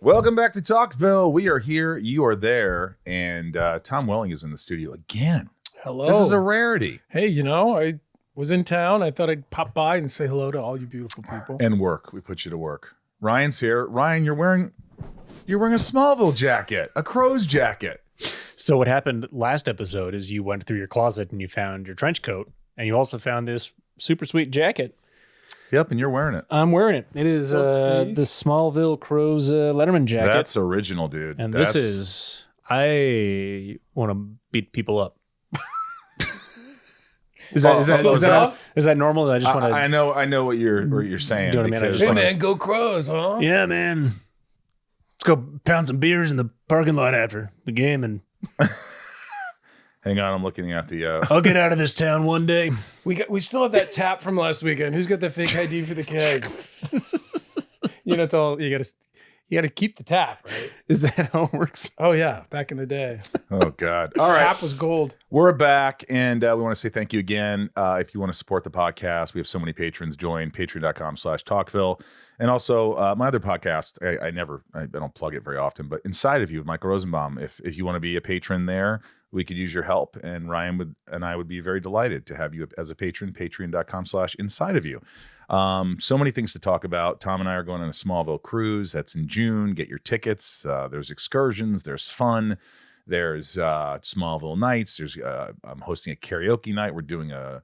Welcome back to Talkville. We are here, you are there, and Tom Welling is in the studio again. Hello. This is a rarity. Hey, I was in town. I thought I'd pop by and say hello to all you beautiful people. And work. We put you to work. Ryan's here. Ryan, you're wearing a Smallville jacket, a crow's jacket. So what happened last episode is you went through your closet and you found your trench coat, and you also found this super sweet jacket. Yep, and you're wearing it. I'm wearing it. It is the Smallville Crows Letterman jacket. That's original, dude. And this is, I want to beat people up. Is that normal? I just want to. I know what you're saying. You know what I mean? Hey, man, go Crows, huh? Yeah, man. Let's go pound some beers in the parking lot after the game, and hang on, I'm looking at the. I'll get out of this town one day. We still have that tap from last weekend. Who's got the fake ID for the keg? It's all you got to keep the tap, right? Is that how it works? Oh yeah, back in the day. Oh God! All right, tap was gold. We're back, and we want to say thank you again. If you want to support the podcast, we have so many patrons. Join patreon.com/talkville, and also my other podcast. I don't plug it very often, but Inside of You, Michael Rosenbaum. If you want to be a patron there, we could use your help, and Ryan and I would be very delighted to have you as a patron. Patreon.com/Inside of You. So many things to talk about. Tom and I are going on a Smallville cruise. That's in June. Get your tickets. There's excursions. There's fun. There's Smallville nights. I'm hosting a karaoke night. We're doing a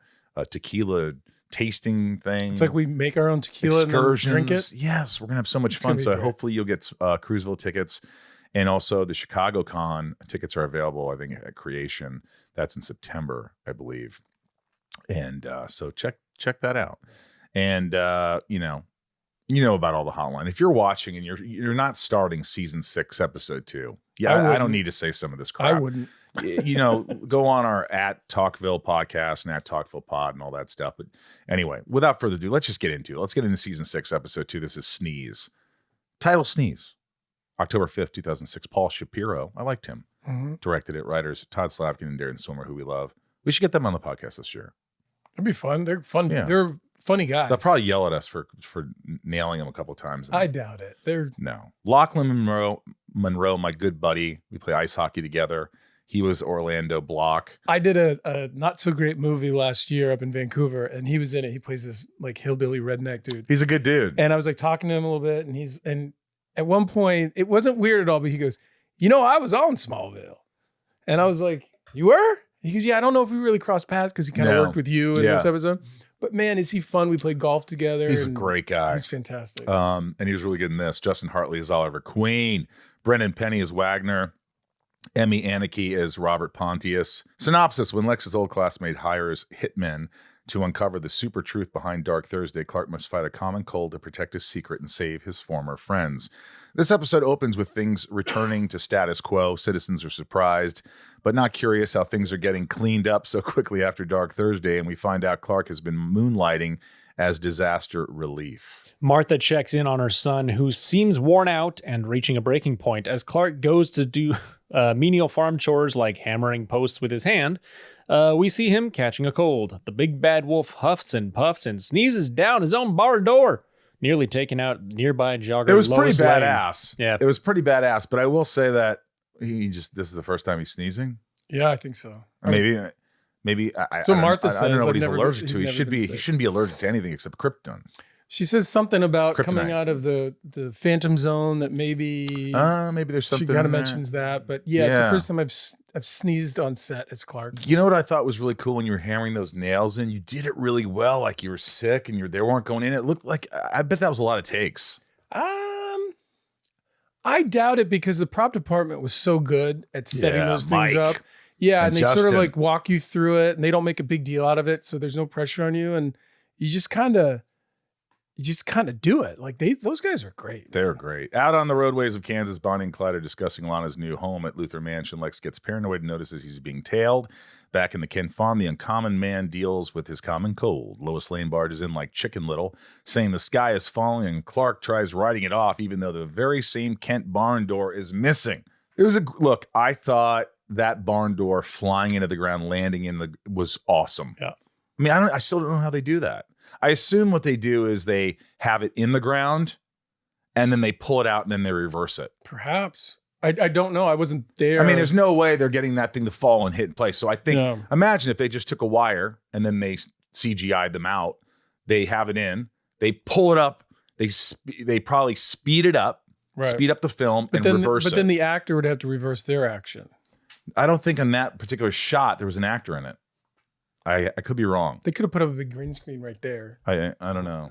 tequila tasting thing. It's like we make our own tequila excursions. And drink it. Yes, we're gonna have so much fun. So hopefully you'll get Cruiseville tickets, and also the Chicago Con tickets are available. I think at Creation. That's in September, I believe. And so check that out. And you know about all the Hotline. If you're watching and you're not starting season 6, episode 2, I don't need to say some of this crap. I wouldn't. Go on our @Talkville podcast and @Talkville pod and all that stuff. But anyway, without further ado, let's just get into it. Let's get into season 6, episode 2. This is Sneeze. Title Sneeze. October 5th, 2006. Paul Shapiro. I liked him. Mm-hmm. Directed it. Writers Todd Slavkin and Darren Swimmer, who we love. We should get them on the podcast this year. It'd be fun. They're fun. Yeah. They're funny guys. They'll probably yell at us for nailing them a couple of times. I doubt it. No. Lachlan Monroe, my good buddy. We play ice hockey together. He was Orlando Block. I did a not so great movie last year up in Vancouver, and he was in it. He plays this like hillbilly redneck dude. He's a good dude. And I was like talking to him a little bit, and at one point it wasn't weird at all, but he goes, I was on Smallville. And I was like, you were? He goes, yeah, I don't know if we really crossed paths because he kind of worked with you in this episode. But man, is he fun. We played golf together. He's a great guy. He's fantastic. And he was really good in this. Justin Hartley is Oliver Queen. Brendan Penny is Wagner. Emmy Anarchy is Robert Pontius. Synopsis: when Lex's old classmate hires hitmen to uncover the super truth behind Dark Thursday, Clark must fight a common cold to protect his secret and save his former friends. This episode opens with things returning to status quo. Citizens are surprised, but not curious how things are getting cleaned up so quickly after Dark Thursday, and we find out Clark has been moonlighting as disaster relief. Martha checks in on her son, who seems worn out and reaching a breaking point. As Clark goes to do menial farm chores like hammering posts with his hand, we see him catching a cold. The big bad wolf huffs and puffs and sneezes down his own barn door, nearly taking out nearby jogger. It was Lois pretty Lane. badass. Yeah, it was pretty badass. But I will say that this is the first time he's sneezing. Yeah, I think so. Maybe so Martha says, I don't know what he's allergic to. He shouldn't be allergic to anything except krypton. She says something about Kryptonite. coming out of the Phantom Zone that maybe there's something. She kind of mentions that, but it's the first time I've sneezed on set as Clark. You know what I thought was really cool when you were hammering those nails in? You did it really well, like you were sick and they weren't going in. It looked like, I bet that was a lot of takes. I doubt it because the prop department was so good at setting those things up. Yeah, and they Justin. sort of like walk you through it, and they don't make a big deal out of it, so there's no pressure on you, and you just kind of do it. Like those guys are great. They're great. Out on the roadways of Kansas, Bonnie and Clyde are discussing Lana's new home at Luther Mansion. Lex gets paranoid and notices he's being tailed. Back in the Kent farm, the uncommon man deals with his common cold. Lois Lane barges in like Chicken Little, saying the sky is falling, and Clark tries writing it off, even though the very same Kent barn door is missing. It was look. I thought that barn door flying into the ground, landing was awesome. Yeah. I mean, I still don't know how they do that. I assume what they do is they have it in the ground and then they pull it out and then they reverse it. Perhaps. I don't know. I wasn't there. I mean, there's no way they're getting that thing to fall and hit in place. So I think, No. imagine if they just took a wire and then they CGI'd them out. They have it in. They pull it up. They probably speed it up, speed up the film, and reverse it. But then the actor would have to reverse their action. I don't think in that particular shot there was an actor in it. I could be wrong. They could have put up a big green screen right there. I don't know.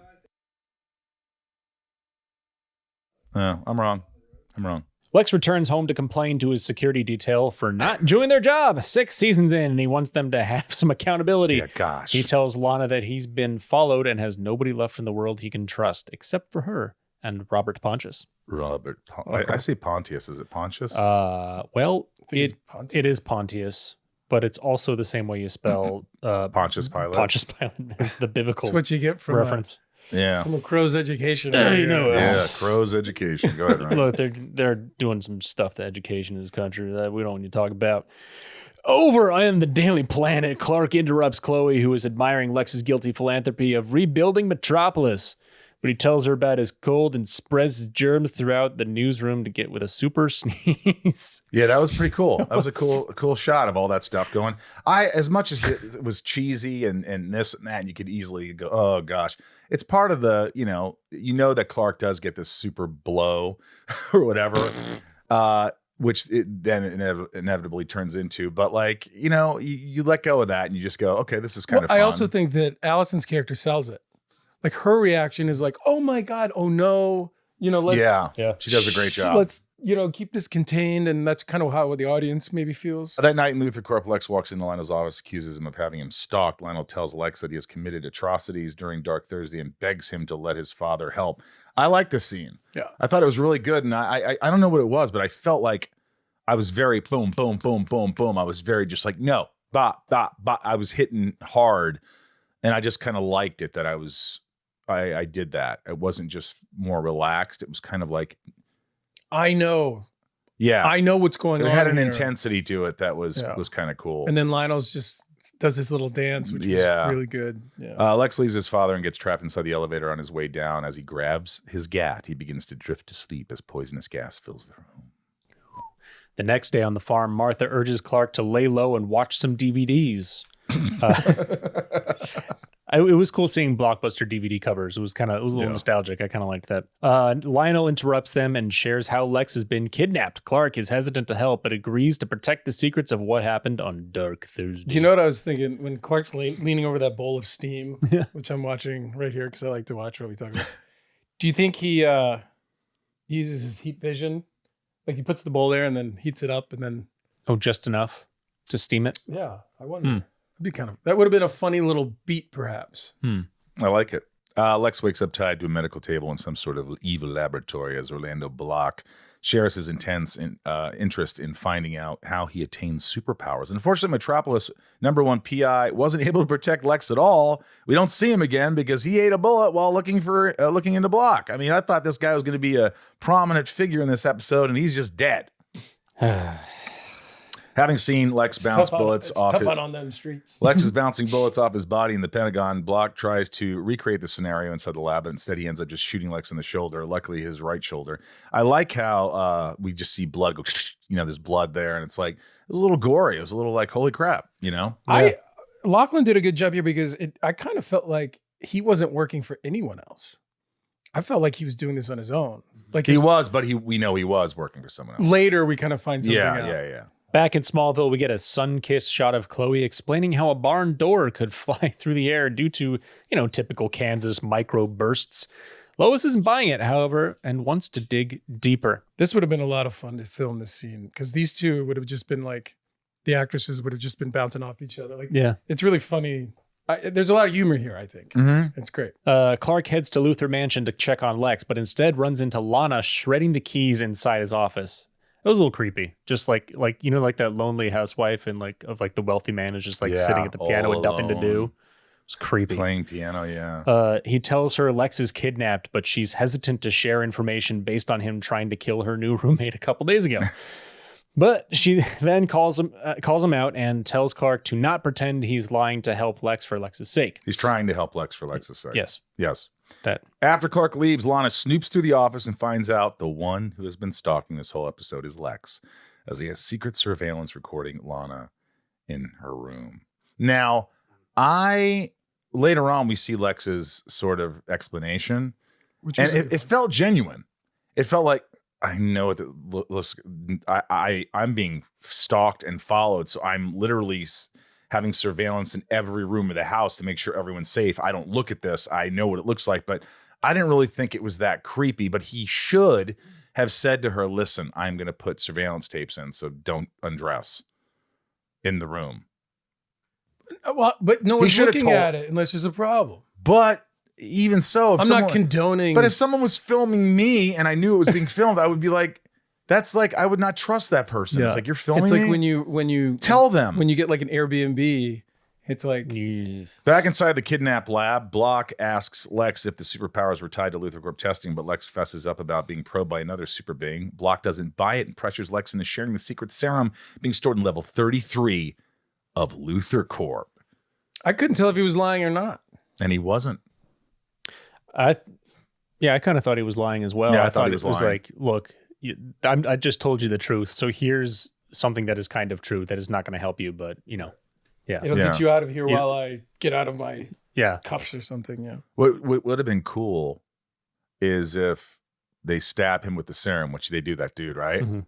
No, I'm wrong. Lex returns home to complain to his security detail for not doing their job 6 seasons in, and he wants them to have some accountability. Yeah, gosh. He tells Lana that he's been followed and has nobody left in the world he can trust except for her and Robert Pontius. I say Pontius. Is it Pontius? Well, Pontius. it is Pontius, but it's also the same way you spell Pontius Pilate. Pontius Pilate, the biblical That's what you get from reference. Yeah. From a crow's education. You know it. Yeah, Crow's education. Go ahead, Ryan. Look, they're doing some stuff to education in this country that we don't need to talk about. Over on the Daily Planet, Clark interrupts Chloe, who is admiring Lex's guilty philanthropy of rebuilding Metropolis. But he tells her about his cold and spreads his germs throughout the newsroom to get with a super sneeze. Yeah, that was pretty cool. That was a cool shot of all that stuff going. As much as it was cheesy and this and that, and you could easily go, oh gosh. It's part of the, you know that Clark does get this super blow or whatever, which it then inevitably turns into. But like, you let go of that and you just go, okay, this is kind of fun. I also think that Allison's character sells it. Like her reaction is like, oh my God, oh no. Let's she does a great job. Let's, keep this contained. And that's kind of how the audience maybe feels. That night in Luther Corp, Lex walks into Lionel's office, accuses him of having him stalked. Lionel tells Lex that he has committed atrocities during Dark Thursday and begs him to let his father help. I like this scene. Yeah. I thought it was really good. And I don't know what it was, but I felt like I was very boom, boom, boom, boom, boom. I was very just like, no, bop, bop, bop. I was hitting hard. And I just kind of liked it that I did that. It wasn't just more relaxed. It was kind of like, I know. Yeah. I know what's going on. It had an here. intensity to it that was kind of cool. And then Lionel's just does this little dance, which was really good. Yeah. Lex leaves his father and gets trapped inside the elevator on his way down. As he grabs his gat, he begins to drift to sleep as poisonous gas fills the room. The next day on the farm, Martha urges Clark to lay low and watch some DVDs. It was cool seeing Blockbuster DVD covers. It was a little nostalgic. I kind of liked that. Lionel interrupts them and shares how Lex has been kidnapped. Clark is hesitant to help, but agrees to protect the secrets of what happened on Dark Thursday. Do you know what I was thinking when Clark's leaning over that bowl of steam, which I'm watching right here because I like to watch what we talk about. Do you think he uses his heat vision? Like he puts the bowl there and then heats it up and then... Oh, just enough to steam it? Yeah, I wonder. That would have been a funny little beat, perhaps. I like it. Lex wakes up tied to a medical table in some sort of evil laboratory as Orlando Block shares his intense interest in finding out how he attains superpowers. Unfortunately, Metropolis #1 PI wasn't able to protect Lex at all. We don't see him again because he ate a bullet while looking into Block. I mean, I thought this guy was going to be a prominent figure in this episode, and he's just dead. Having seen Lex bounce bullets off on them streets. Lex is bouncing bullets off his body in the Pentagon. Block tries to recreate the scenario inside the lab, but instead he ends up just shooting Lex in the shoulder, luckily his right shoulder. I like how we just see blood go, there's blood there, and it's like, it was a little gory. It was a little like, holy crap, Lachlan did a good job here because I kind of felt like he wasn't working for anyone else. I felt like he was doing this on his own. Like he was, but we know he was working for someone else. Later, we kind of find something out. Yeah. Back in Smallville, we get a sun-kissed shot of Chloe explaining how a barn door could fly through the air due to, typical Kansas microbursts. Lois isn't buying it, however, and wants to dig deeper. This would have been a lot of fun to film this scene because these two would have just been like, the actresses would have just been bouncing off each other. Like, it's really funny. There's a lot of humor here, I think. Mm-hmm. It's great. Clark heads to Luthor Mansion to check on Lex, but instead runs into Lana shredding the keys inside his office. It was a little creepy, just like that lonely housewife and the wealthy man is just sitting at the piano with nothing to do. It's creepy. Playing piano, He tells her Lex is kidnapped, but she's hesitant to share information based on him trying to kill her new roommate a couple days ago. But she then calls him out and tells Clark to not pretend he's lying to help Lex for Lex's sake. He's trying to help Lex for Lex's sake. Yes. That. After Clark leaves, Lana snoops through the office and finds out the one who has been stalking this whole episode is Lex, as he has secret surveillance recording Lana in her room. Now, later on, we see Lex's sort of explanation, and it felt genuine. It felt like, I know I'm being stalked and followed, so I'm literally having surveillance in every room of the house to make sure everyone's safe. I don't look at this. I know what it looks like, but I didn't really think it was that creepy. But he should have said to her, listen, I'm going to put surveillance tapes in, so don't undress in the room. Well, but no one's looking at it unless there's a problem. But even so, I'm not condoning. But if someone was filming me and I knew it was being filmed, I would be like, that's like, I would not trust that person. Yeah. It's like, you're filming me? It's like when you tell them. When you get like an Airbnb, it's like. Yes. Back inside the kidnap lab, Block asks Lex if the superpowers were tied to Luthor Corp testing, but Lex fesses up about being probed by another super being. Block doesn't buy it and pressures Lex into sharing the secret serum being stored in level 33 of Luthor Corp. I couldn't tell if he was lying or not. And he wasn't. I kind of thought he was lying as well. Yeah, I thought he was lying. like, look, I just told you the truth. So here's something that is kind of true that is not going to help you, but yeah. It'll get you out of here while I get out of my cuffs or something. Yeah. What would have been cool is if they stab him with the serum, which they do that dude, right? Mm-hmm.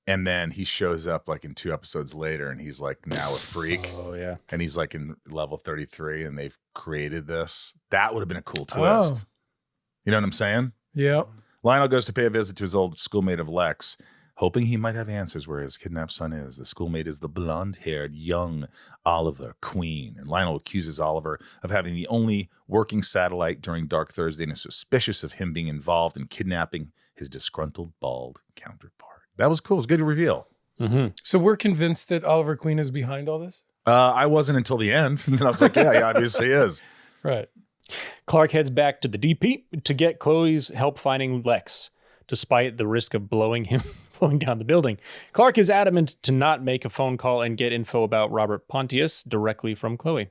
And then he shows up like in 2 episodes later and he's like now a freak. Oh, yeah. And he's like in level 33 and they've created this. That would have been a cool twist. You know what I'm saying? Yeah. Lionel goes to pay a visit to his old schoolmate of Lex, hoping he might have answers where his kidnapped son is. The schoolmate is the blonde-haired young Oliver Queen. And Lionel accuses Oliver of having the only working satellite during Dark Thursday and is suspicious of him being involved in kidnapping his disgruntled bald counterpart. That was cool. It was a good reveal. Mm-hmm. So we're convinced that Oliver Queen is behind all this? I wasn't until the end. And then I was like, yeah, he obviously is. Right. Clark heads back to the DP to get Chloe's help finding Lex, despite the risk of blowing down the building. Clark is adamant to not make a phone call and get info about Robert Pontius directly from Chloe.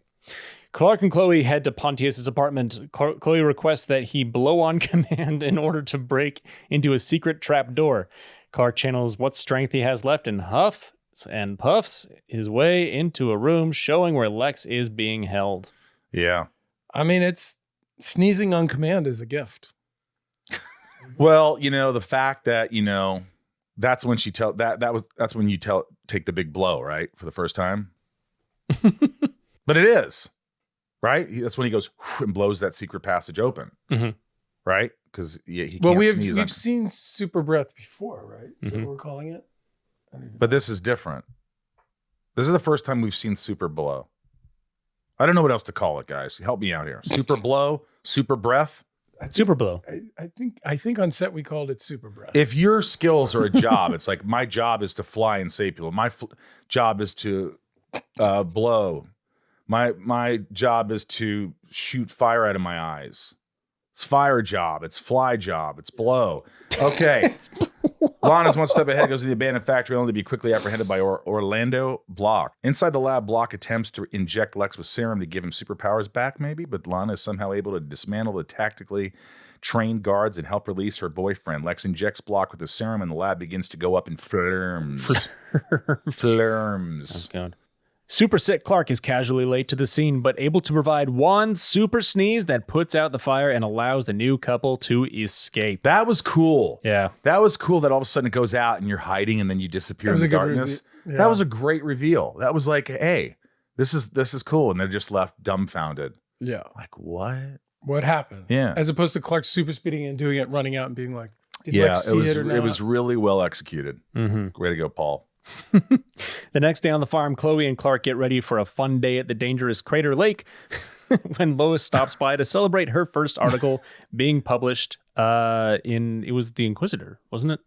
Clark and Chloe head to Pontius's apartment. Chloe requests that he blow on command in order to break into a secret trap door. Clark channels what strength he has left and huffs and puffs his way into a room showing where Lex is being held. Yeah. I mean, it's sneezing on command is a gift. Well, the fact that, that's when she that's when you take the big blow, right? For the first time. But it is, right? That's when he goes and blows that secret passage open. Mm-hmm. Right? Because he can't sneeze. We've seen super breath before, right? Is Mm-hmm. that what we're calling it? But this is different. This is the first time we've seen super blow. I don't know what else to call it, guys. Help me out here. Super blow, super breath. Super blow. I think on set we called it super breath. If your skills are a job, it's like my job is to fly and save people. My job is to blow. My job is to shoot fire out of my eyes. It's fire job. It's fly job. It's blow. Okay. Lana's one step ahead, goes to the abandoned factory only to be quickly apprehended by Orlando Block. Inside the lab, Block attempts to inject Lex with serum to give him superpowers back, maybe, but Lana is somehow able to dismantle the tactically trained guards and help release her boyfriend. Lex injects Block with the serum, and the lab begins to go up in flames. Flames. Oh, God. Super sick Clark is casually late to the scene, but able to provide one super sneeze that puts out the fire and allows the new couple to escape. That was cool. Yeah. That was cool that all of a sudden it goes out and you're hiding and then you disappear in the darkness. Yeah. That was a great reveal. That was like, hey, this is cool. And they're just left dumbfounded. Yeah. Like, what? What happened? Yeah. As opposed to Clark super speeding and doing it, running out and being like, did Lex see it or not? It was really well executed. Mm-hmm. Way to go, Paul. The next day on the farm, Chloe and Clark get ready for a fun day at the dangerous Crater Lake when Lois stops by to celebrate her first article being published it was The Inquisitor, wasn't it?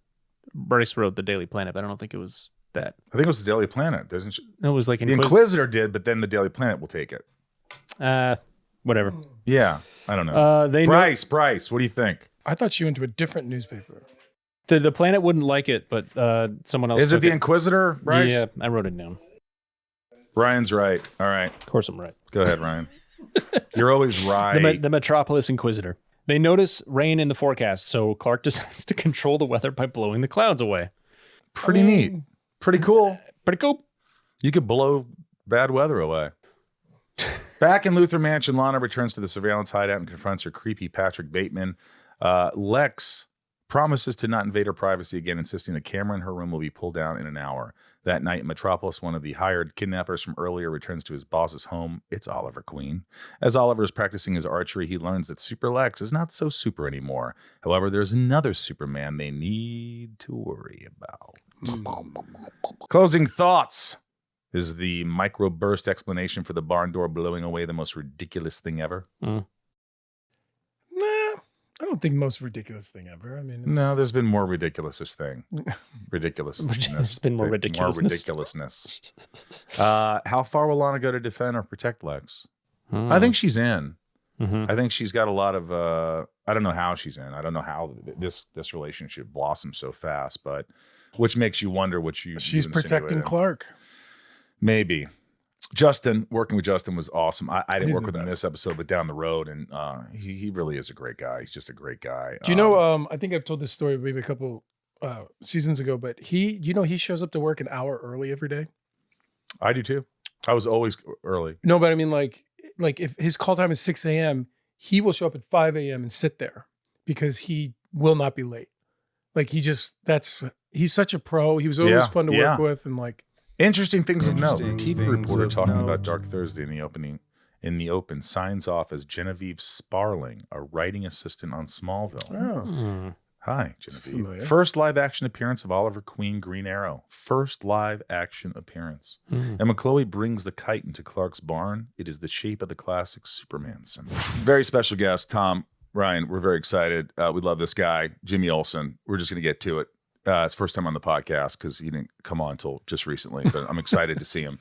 Bryce wrote The Daily Planet, but I don't think it was that. I think it was the Daily Planet. It was like the Inquisitor did, but then the Daily Planet will take it. Whatever. Yeah, I don't know. Bryce, what do you think? I thought she went to a different newspaper. The Planet wouldn't like it, but someone else. Is it the Inquisitor, Bryce? Yeah, I wrote it down. Ryan's right. All right. Of course I'm right. Go ahead, Ryan. You're always right. The Metropolis Inquisitor. They notice rain in the forecast, so Clark decides to control the weather by blowing the clouds away. Pretty neat. Pretty cool. Pretty cool. You could blow bad weather away. Back in Luthor Mansion, Lana returns to the surveillance hideout and confronts her creepy Patrick Bateman. Lex promises to not invade her privacy again, insisting the camera in her room will be pulled down in an hour. That night, Metropolis, one of the hired kidnappers from earlier, returns to his boss's home. It's Oliver Queen. As Oliver is practicing his archery, he learns that Super Lex is not so super anymore. However, there's another Superman they need to worry about. Closing thoughts is the microburst explanation for the barn door blowing away the most ridiculous thing ever. I don't think most ridiculous thing ever. I mean, No, there's been more ridiculousness thing. Ridiculousness. There's been more ridiculousness. How far will Lana go to defend or protect Lex? I think she's in. I think she's got a lot of. I don't know how she's in. I don't know how this relationship blossomed so fast, but which makes you wonder what she's protecting Clark. Maybe. Justin, working with Justin was awesome. I didn't work with him in best. this episode, but down the road, and he really is a great guy. He's just a great guy. Do you know? I think I've told this story maybe a couple seasons ago, but he shows up to work an hour early every day. I do too. I was always early. No, but I mean, like if his call time is 6 a.m., he will show up at 5 a.m. and sit there because he will not be late. Like he's such a pro. He was always fun to work with, and like. Interesting things of note. TV reporter talking about Dark Thursday in the open signs off as Genevieve Sparling, a writing assistant on Smallville. Oh. Hi, Genevieve. First live action appearance of Oliver Queen, Green Arrow. First live action appearance. And Chloe brings the kite into Clark's barn. It is the shape of the classic Superman symbol. Very special guest, Tom, Ryan. We're very excited. We love this guy, Jimmy Olsen. We're just going to get to it. It's first time on the podcast because he didn't come on until just recently. But I'm excited to see him.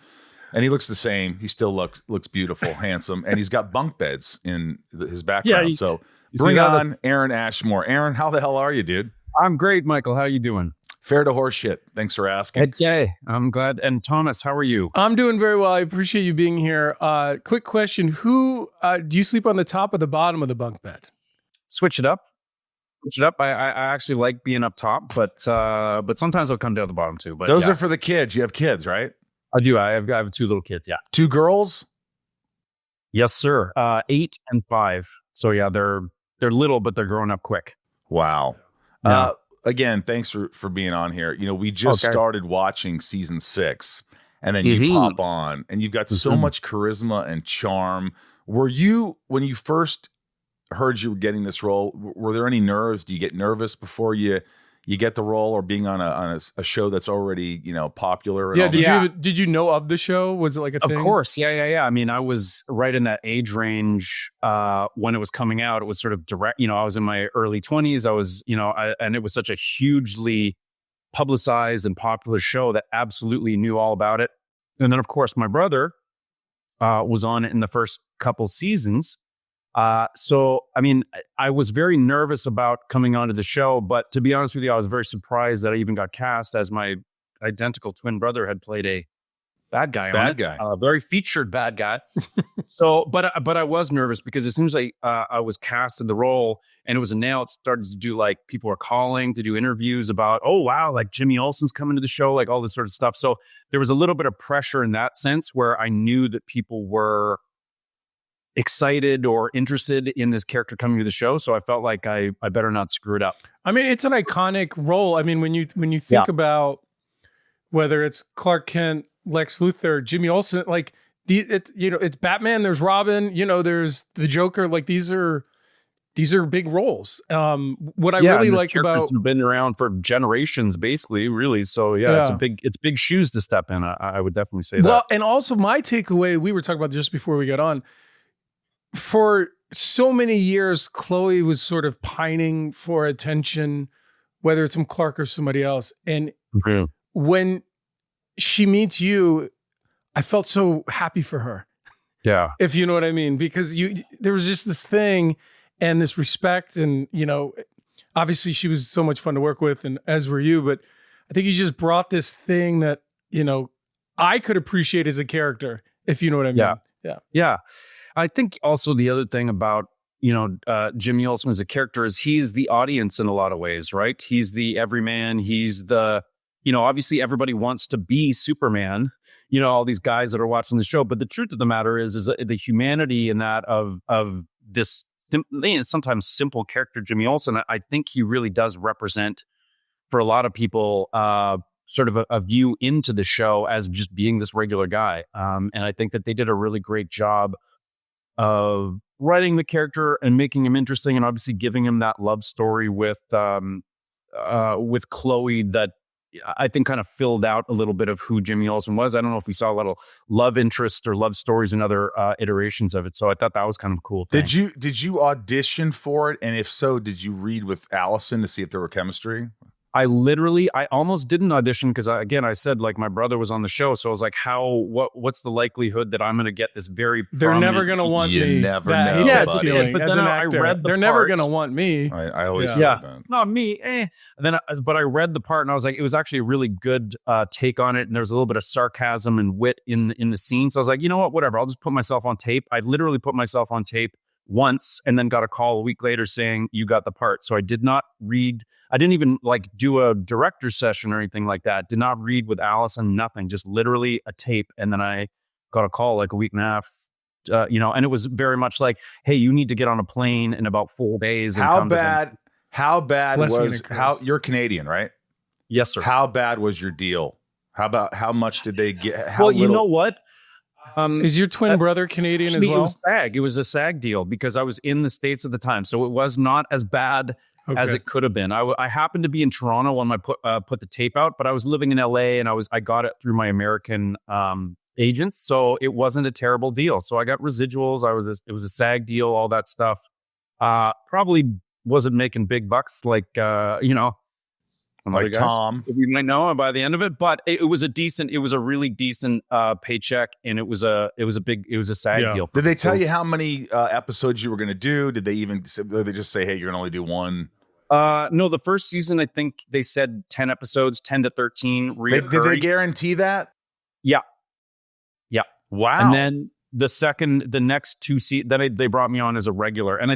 And he looks the same. He still looks beautiful, handsome. And he's got bunk beds in his background. Yeah, so bring on Aaron Ashmore. Aaron, how the hell are you, dude? I'm great, Michael. How are you doing? Fair to horse shit. Thanks for asking. Okay, I'm glad. And Thomas, how are you? I'm doing very well. I appreciate you being here. Quick question. Who do you sleep on the top or the bottom of the bunk bed? Switch it up. I actually like being up top, but sometimes I'll come down the bottom too. But those are for the kids. You have kids, right? I do. I have two little kids. Yeah. 2 girls? Yes, sir. 8 and 5. So yeah, they're little, but they're growing up quick. Wow. Yeah. Again, thanks for being on here. You know, we just started watching season 6, and then you pop on, and you've got so much charisma and charm. Were you, when you first heard you were getting this role, were there any nerves? Do you get nervous before you get the role, or being on a show that's already popular? Did you know of the show? Was it like a thing? Of course, yeah. I mean, I was right in that age range when it was coming out. It was sort of direct. I was in my early 20s. I was, and it was such a hugely publicized and popular show that absolutely knew all about it. And then, of course, my brother was on it in the first couple seasons. So, I mean, I was very nervous about coming onto the show, but to be honest with you, I was very surprised that I even got cast, as my identical twin brother had played a bad guy a very featured bad guy. So, but I was nervous because as soon as I was cast in the role and it was announced, started to do, like, people were calling to do interviews about, oh, wow, like Jimmy Olsen's coming to the show, like all this sort of stuff. So there was a little bit of pressure in that sense where I knew that people were excited or interested in this character coming to the show, so I felt like I better not screw it up. I mean, it's an iconic role. I mean, when you think about whether it's Clark Kent, Lex Luthor, Jimmy Olsen, like it's Batman, there's Robin, there's the Joker, like these are big roles. What I really like about have been around for generations, basically, really. So it's big shoes to step in. I would definitely say that. Well, and also my takeaway, we were talking about just before we got on. For so many years, Chloe was sort of pining for attention, whether it's from Clark or somebody else. And when she meets you, I felt so happy for her. Yeah. If you know what I mean, because there was just this thing and this respect, and, obviously she was so much fun to work with, and as were you, but I think you just brought this thing that, I could appreciate as a character, if you know what I mean. Yeah. I think also the other thing about, Jimmy Olsen as a character is he's the audience in a lot of ways, right? He's the everyman. He's the, obviously everybody wants to be Superman, all these guys that are watching the show. But the truth of the matter is the humanity in that of this sometimes simple character, Jimmy Olsen. I think he really does represent for a lot of people sort of a view into the show as just being this regular guy. And I think that they did a really great job of writing the character and making him interesting, and obviously giving him that love story with Chloe that I think kind of filled out a little bit of who Jimmy Olsen was. I don't know if we saw a little love interest or love stories in other iterations of it. So I thought that was kind of a cool thing. Did you audition for it? And if so, did you read with Allison to see if there were chemistry? I almost didn't audition because I said like my brother was on the show. So I was like, what's the likelihood that I'm going to get this very They're never going to want me. Never know. Yeah, but as an actor. I read the They're never going to want me. I always thought that. Not me. But I read the part and I was like, it was actually a really good take on it. And there was a little bit of sarcasm and wit in the scene. So I was like, you know what, whatever. I'll just put myself on tape. I literally put myself on tape once and then got a call a week later saying you got the part. So I did not read. I didn't even like do a director's session or anything like that. Did not read with Allison, nothing, just literally a tape. And then I got a call like a week and a half, and it was very much like, hey, you need to get on a plane in about 4 days. And how bad was you're Canadian, right? Yes, sir. How bad was your deal? How much did they get? You know what? Is your twin brother Canadian as well? It was SAG. It was a SAG deal because I was in the States at the time. So it was not as bad as it could have been. I happened to be in Toronto when I put the tape out, but I was living in LA and I got it through my American agents. So it wasn't a terrible deal. So I got residuals. It was a SAG deal, all that stuff. Probably wasn't making big bucks like like Tom, we might know by the end of it, but it was a really decent paycheck, and it was a SAG deal. Did they tell you how many episodes you were going to do? Did they just say, hey, you're going to only do one? No, the first season, I think they said 10 episodes, 10 to 13. Did they guarantee that? Yeah. Wow. And then the next two then they brought me on as a regular, and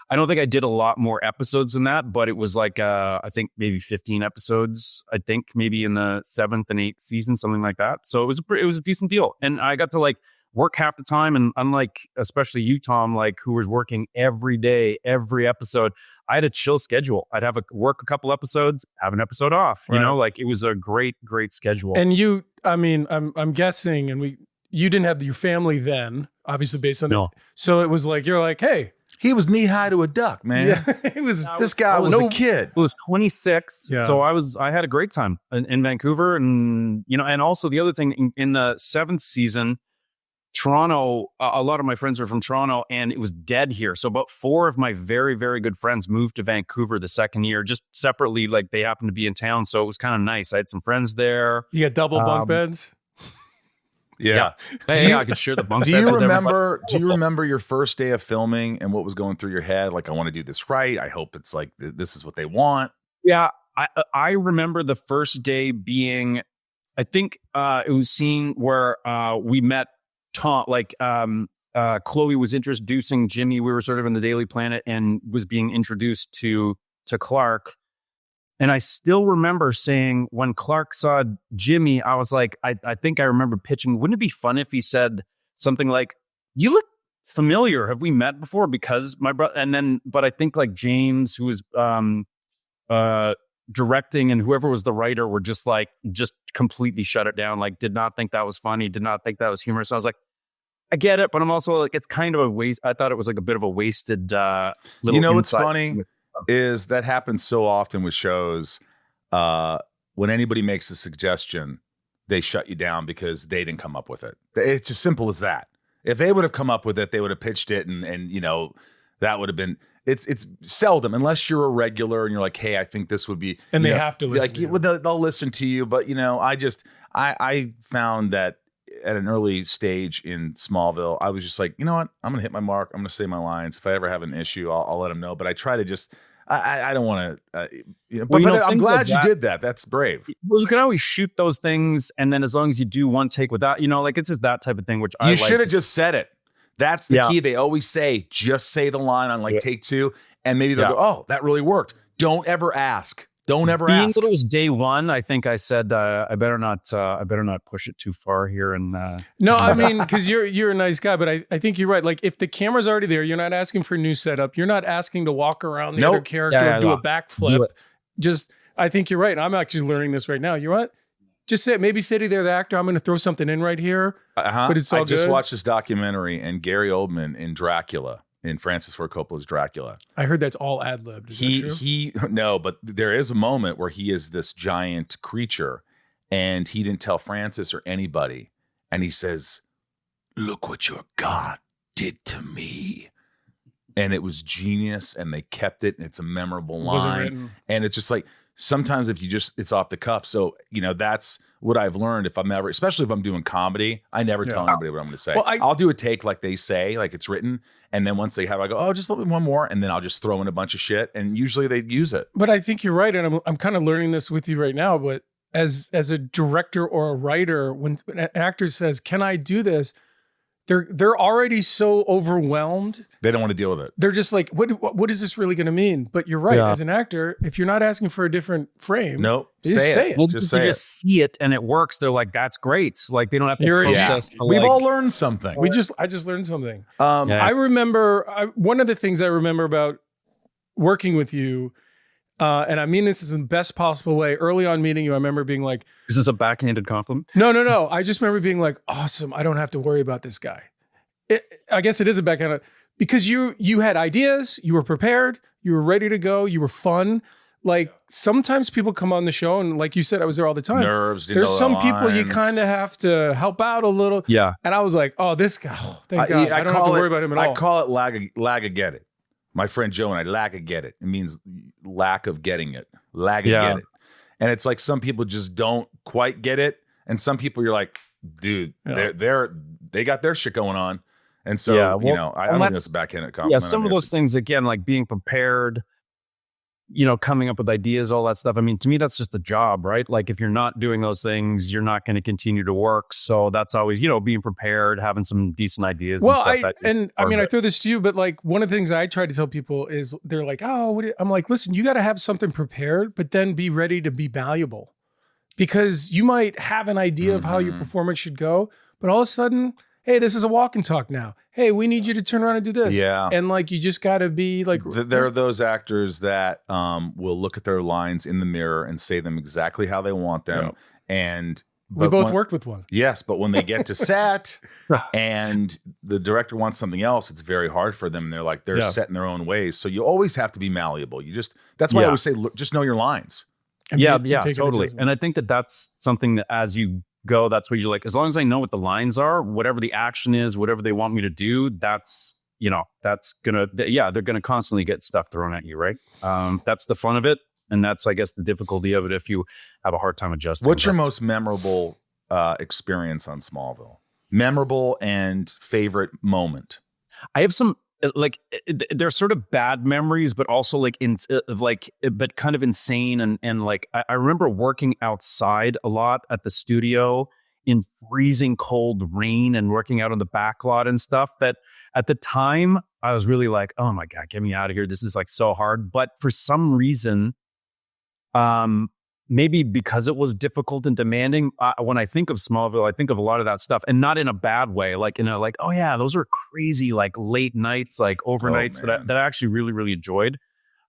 I don't think I did a lot more episodes than that, but it was like, I think maybe 15 episodes, I think maybe in the 7th and 8th season, something like that. So it was a decent deal. And I got to like work half the time. And unlike, especially you, Tom, like who was working every day, every episode, I had a chill schedule. I'd work a couple episodes, have an episode off, like it was a great, great schedule. And I'm guessing, you didn't have your family then, obviously based on it. So it was like, you're like, hey, he was knee high to a duck, man. Yeah, this guy was a kid. It was 26. Yeah. So I had a great time in Vancouver. And, and also the other thing in the 7th season, Toronto, a lot of my friends are from Toronto and it was dead here. So about 4 of my very, very good friends moved to Vancouver the second year, just separately, like they happened to be in town. So it was kind of nice. I had some friends there. You got double bunk beds? Yeah. I could share the bunk beds. Do you remember your first day of filming and what was going through your head? Like, I want to do this right. I hope it's like, this is what they want. Yeah. I remember the first day being, I think it was scene where we met Tom, like Chloe was introducing Jimmy. We were sort of in the Daily Planet and was being introduced to Clark. And I still remember saying when Clark saw Jimmy, I was like, I think I remember pitching, wouldn't it be fun if he said something like, you look familiar. Have we met before? Because my brother, but I think like James, who was directing and whoever was the writer were just completely shut it down. Like did not think that was funny. Did not think that was humorous. So I was like, I get it, but I'm also like, it's kind of a waste. I thought it was like a bit of a wasted little what's funny? Is that happens so often with shows when anybody makes a suggestion, they shut you down because they didn't come up with it. It's as simple as that. If they would have come up with it, they would have pitched it and that would have been it's seldom unless you're a regular and you're like, hey, I think this would be, and they have to listen. Like they'll listen to you, but I found that at an early stage in Smallville, I was just like, you know what? I'm going to hit my mark. I'm going to say my lines. If I ever have an issue, I'll let them know. But I try to just, I don't want to, but I'm glad you did that. That's brave. Well, you can always shoot those things. And then as long as you do one take without, like it's just that type of thing, which you should have just said it. That's the key. They always say, just say the line on like take 2, and maybe they'll go, oh, that really worked. Don't ever ask. Don't ever Being ask. that it was day 1, I think I said I better not push it too far here. And no, I mean, because you're a nice guy, but I think you're right. Like if the camera's already there, you're not asking for a new setup. You're not asking to walk around the other character and do a backflip. Just, I think you're right. I'm actually learning this right now. You know what? Just say, maybe say to the actor, I'm going to throw something in right here. But it's all good. I just watched this documentary, and Gary Oldman in Dracula, in Francis Ford Coppola's Dracula. I heard that's all ad-libbed. No, but there is a moment where he is this giant creature, and he didn't tell Francis or anybody. And he says, look what your God did to me. And it was genius, and they kept it, and it's a memorable line. And it's just like, sometimes if you it's off the cuff. So, that's what I've learned. If I'm ever, especially if I'm doing comedy, I never tell anybody what I'm going to say. Well, I'll do a take like they say, like it's written. And then once they have, I go, oh, just a little bit one more. And then I'll just throw in a bunch of shit. And usually they use it. But I think you're right. And I'm kind of learning this with you right now. But as a director or a writer, when an actor says, can I do this? They're already so overwhelmed. They don't want to deal with it. They're just like, what is this really going to mean? But you're right. As an actor, if you're not asking for a different frame, just say it. Well, just see it and it works. They're like, that's great. Like they don't have to process. We've all learned something. I just learned something. I remember one of the things I remember about working with you. And I mean this is in the best possible way. Early on meeting you, I remember being like... Is this a backhanded compliment? No. I just remember being like, awesome, I don't have to worry about this guy. I guess it is a backhanded... Because you had ideas, you were prepared, you were ready to go, you were fun. Like, sometimes people come on the show, and like you said, I was there all the time. Nerves, there's some people you kind of have to help out a little. Yeah. And I was like, oh, this guy, thank God. I don't have to worry about him at all. I call it lag a get it. My friend Joe and I lag a get it. It means lack of getting it. Lag a get it. And it's like some people just don't quite get it. And some people you're like, dude, they got their shit going on. And so, I don't think that's a backhanded compliment. Yeah, some of those things, again, like being prepared, coming up with ideas, all that stuff. I mean, to me, that's just a job, right? Like if you're not doing those things, you're not going to continue to work. So that's always, being prepared, having some decent ideas. Well, I throw this to you, but like one of the things I try to tell people is they're like, oh, I'm like, listen, you got to have something prepared, but then be ready to be valuable, because you might have an idea of how your performance should go, but all of a sudden, hey, this is a walk and talk now. Hey, we need you to turn around and do this. Yeah. And like, you just got to be like... There are those actors that will look at their lines in the mirror and say them exactly how they want them. Yeah. We both worked with one. Yes, but when they get to set and the director wants something else, it's very hard for them. They're set in their own ways. So you always have to be malleable. That's why I always say, look, just know your lines. And totally. And I think that's something that as you go, that's what you're like, as long as I know what the lines are, whatever the action is, whatever they want me to do, that's gonna, they're gonna constantly get stuff thrown at you, right? That's the fun of it, and that's, I guess, the difficulty of it if you have a hard time adjusting. What's your most memorable experience on Smallville? Memorable and favorite moment? I have some, like, they're sort of bad memories, but also but kind of insane. And like, I remember working outside a lot at the studio in freezing cold rain and working out on the back lot and stuff, that at the time I was really like, oh my God, get me out of here. This is like so hard. But for some reason, maybe because it was difficult and demanding, when I think of Smallville, I think of a lot of that stuff, and not in a bad way. Like, like, oh yeah, those were crazy, like late nights, like overnights that I actually really, really enjoyed.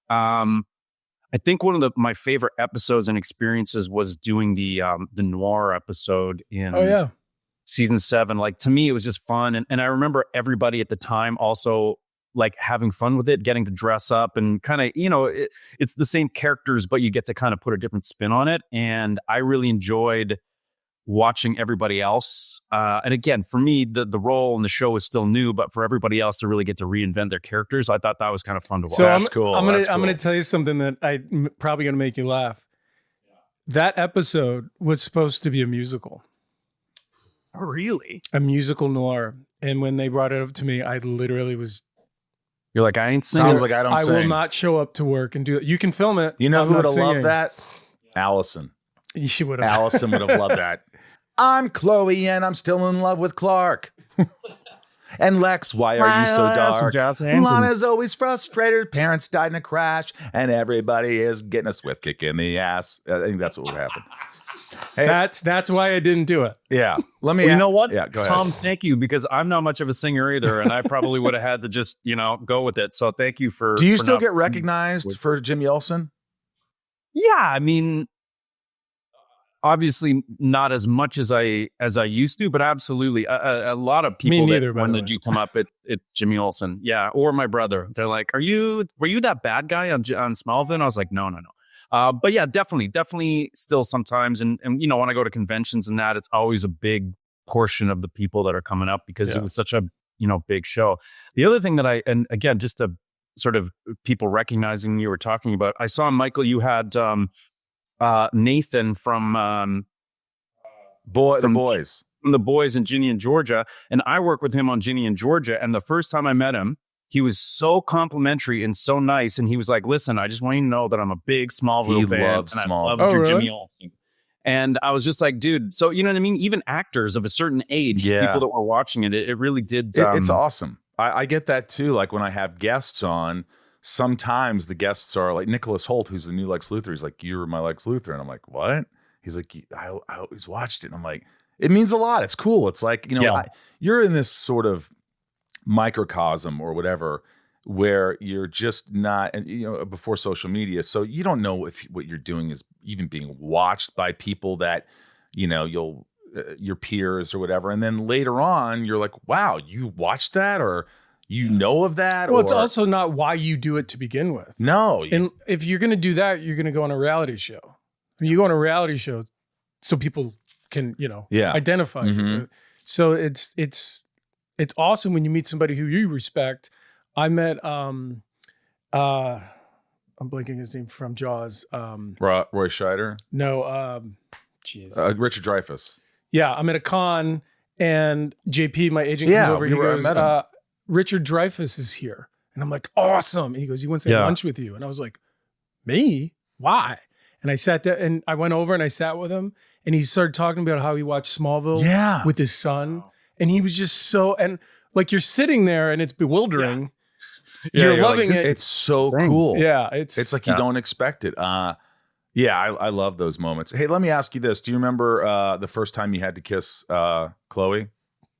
I think one of my favorite episodes and experiences was doing the noir episode in season 7. Like, to me, it was just fun. And I remember everybody at the time also like having fun with it, getting to dress up and kind of, it's the same characters, but you get to kind of put a different spin on it. And I really enjoyed watching everybody else. And again, for me, the role in the show is still new, but for everybody else to really get to reinvent their characters, I thought that was kind of fun to watch. So that's cool. I'm going to tell you something that I'm probably going to make you laugh. That episode was supposed to be a musical. Oh, really? A musical noir. And when they brought it up to me, I literally was... You're like, I ain't singing. Sounds like I don't sing. I will not show up to work and do it. You can film it. You know who would have loved that? Allison. She would have. Allison would have loved that. I'm Chloe and I'm still in love with Clark. And Lex, why are you so dark? Hansen. Lana's always frustrated. Parents died in a crash, and everybody is getting a swift kick in the ass. I think that's what would happen. Hey, That's why I didn't do it. yeah. Let me. Well, you know what? Yeah, go ahead. Tom, thank you, because I'm not much of a singer either, and I probably would have had to just, go with it. So thank you for. Do you for still not- get recognized for Jimmy Olsen? Yeah, I mean, obviously not as much as I used to, but absolutely, a lot of people neither, that by when the they way. do come up at Jimmy Olsen, yeah, or my brother, they're like, were you that bad guy on Smallville? And I was like, no. But yeah, definitely still sometimes. And when I go to conventions and that, it's always a big portion of the people that are coming up because it was such a, big show. The other thing that and again, just to sort of people recognizing you were talking about, I saw, Michael, you had Nathan from The Boys. from The Boys in Ginny and Georgia. And I work with him on Ginny and Georgia. And the first time I met him, he was so complimentary and so nice. And he was like, listen, I just want you to know that I'm a big Smallville He fan. loves and Smallville. I loved your really? Jimmy Olsen. And I was just like, dude, so you know what I mean? Even actors of a certain age, people that were watching it really did. It's awesome. I get that too. Like when I have guests on, sometimes the guests are like Nicholas Holt, who's the new Lex Luthor. He's like, you're my Lex Luthor. And I'm like, what? He's like, I always watched it. And I'm like, it means a lot. It's cool. It's like, you're in this sort of microcosm or whatever where you're just not, and before social media, so you don't know if what you're doing is even being watched by people that you'll your peers or whatever, and then later on you're like, wow, you watched that, or of that. Well, or, it's also not why you do it to begin with. no, And if you're going to do that, you're going to go on a reality show. You go on a reality show so people can, identify you. So it's awesome when you meet somebody who you respect. I met I'm blanking his name from Jaws. Roy Scheider. No, Richard Dreyfuss. Yeah, I'm at a con and JP, my agent, comes over. He goes, I met him. Richard Dreyfuss is here. And I'm like, awesome. And he goes, he wants to have lunch with you. And I was like, me? Why? And I sat there and I went over and I sat with him and he started talking about how he watched Smallville with his son. And he was just and like you're sitting there and it's bewildering. You're loving like, it. It's so cool. Yeah. It's like you don't expect it. I love those moments. Hey, let me ask you this. Do you remember the first time you had to kiss Chloe?